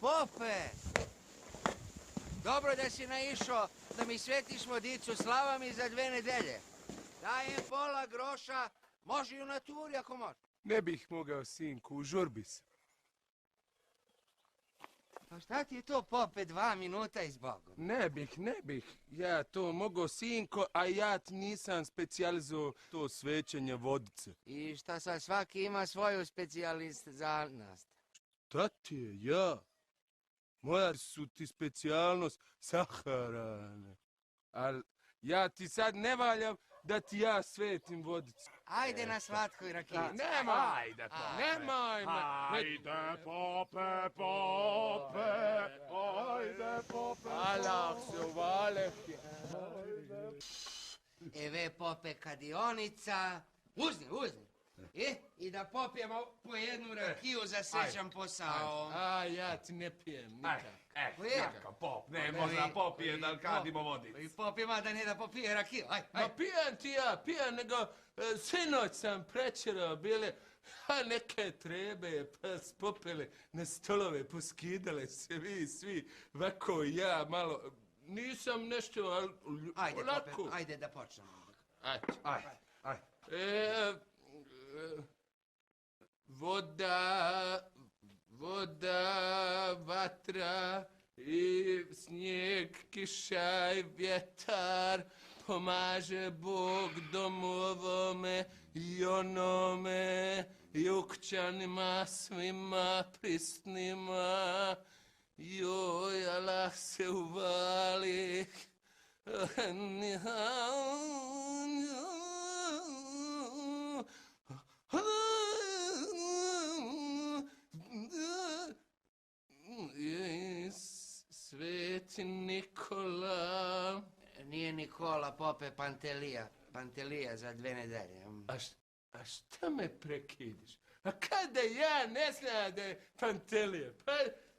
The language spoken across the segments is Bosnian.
Pope! Dobro da si naišao da mi svetiš vodicu, slava mi za 2 nedelje. Dajem pola groša, može i u naturi ako može. Ne bih mogao, sinku, u žurbi sam. Pa šta ti je to, Pope, 2 minuta i zbogom? Ne bih. Ja to mogu, sinko, a ja nisam specijalizovao to svećenje vodice. I šta sad, svaki ima svoju specijalizanost. Šta ti je, ja? Moja su ti specijalnost saharane. Ali ja ti sad ne valjam da ti ja svetim vodicu. Ajde na slatko i rakijicu. Nemoj me. Ajde, Pope, ajde, Pope. Allah se uvale. Eve, Pope, kadionica. Uzni. I da popijemo po jednu rakiju za srećan posao. A ja ti ne pijem nikak. Neka, Pop, ne možda popije da kadimo vodicu. I Pop ima da ne da popije rakiju. Ma pijan, nego sinoć sam prečerao bile, a neke trebe pa spopele na stolove, poskidale se vi svi, vako ja malo, nisam nešto, ali Ajde, onako. Pope, ajde da počnemo. Ajde. Voda, vatra i snijeg, kiša i vjetar, pomaže Bog domovome i onome, i ukćanima svima prisnima. Joj, Allah se uvali. Sveti Nikola. Nije Nikola, Pope, Pantelija za 2 nedelje. A šta me prekidiš? A kada ja ne znam da je Pantelija? Pa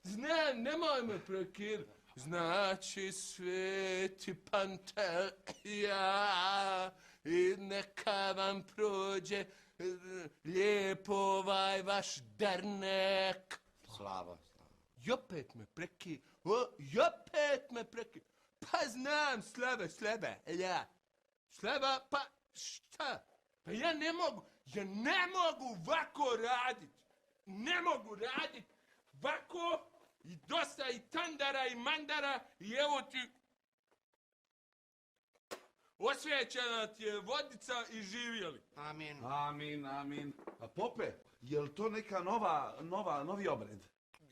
znam, nemoj me prekidati. Znači Sveti Pantelija i neka vam prođe lijepo ovaj vaš dernek. Slava. I opet me preki. Pa znam, Slava, pa šta? Pa ja ne mogu ovako radit. Ne mogu radit ovako i dosta i tandara i mandara i evo ti osvjećena ti je vodica i živjeli. Amin. A Pope, je li to neka novi obred?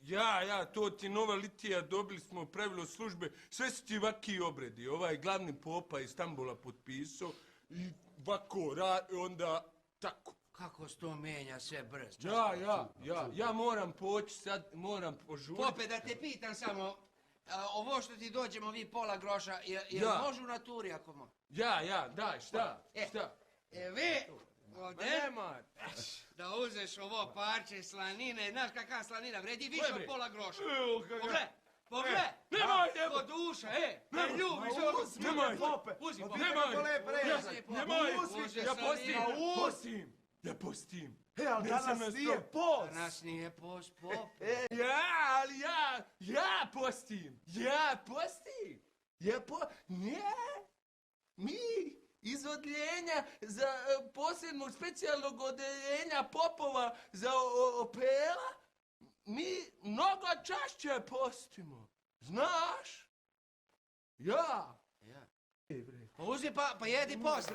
Ja, to ti nova litija, dobili smo pravilo službe, sve su ti vaki obredi. Ovaj glavni popa iz Stambula potpisao i vako, onda tako. Kako se to menja sve brzo? Ja moram poći sad, moram požuriti. Pope, da te pitam samo, ovo što ti dođemo vi pola groša, jel može u naturi ako može? Daj, šta? Vi, ovdje, Nemoj. da uzeš ovo parče slanine, znaš kakva slanina, vredi više od pola groša. Pogled! Nemoj! Ko duša, ne ljubiš ovo. Nemoj! Uzi, Pope. Ja postim. Ali danas nije post. Danas nije post, Pope. Ja postim. Mi iz odljenja za posebnog specijalnog odeljenja popova za opela, mi mnogo čašće postimo. Znaš? Ja. Pa uzi pa jedi post.